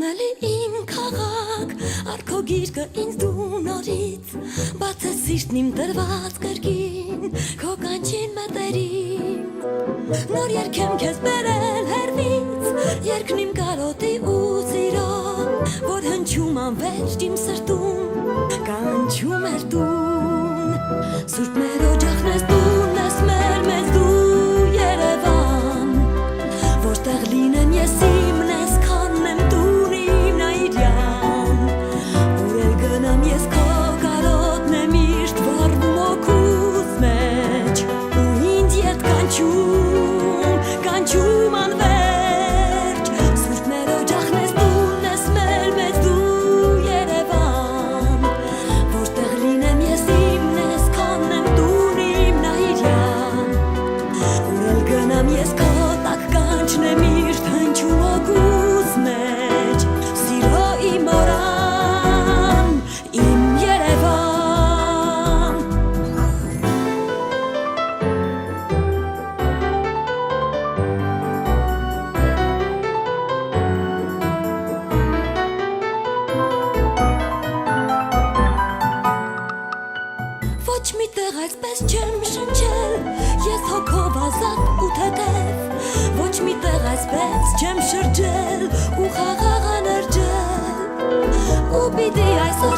Էլի իմ քաղաք, արքո գիրկը ինձ դու նորից, բաց է սիրտն իմ դրված կրկին, քո կանչին մտերիմ, նոր երգեմ քեզ բերել հերվից, երգն իմ կարոտի ու սիրո, որ հնչում անվերջ իմ սրտում, կանչում էր տուն, սուրբ մեր օջախն ես տուն ես մեր մեզ դու Երևան, որտեղ լինեմ ես իմն ես քանեմ տուն իմ նայիրյան, որ էլ գնամ ես քո կարոտն եմ իշտ վառվում օգուս մեջ, ու ինձ ետ կանչում անվերջ, սուրբ մեր օջախն ես տուն ես մեր մեզ դու Երևան, որտեղ լինեմ ես իմն ես քանեմ տուն իմ նայիրյան, որ էլ գնամ ես քո տակ կանչնեմ իշտ հնչում օգուս մեջ, սիրո իմ օրան, իմ Երևան, ոչ մի տեղ այսպես չեմ շնչել, ես հոգով ազատ ու թեթև, ոչ մի տեղ այսպես չեմ շրջել ու խաղաղ անրջել, ու պիտի այսօր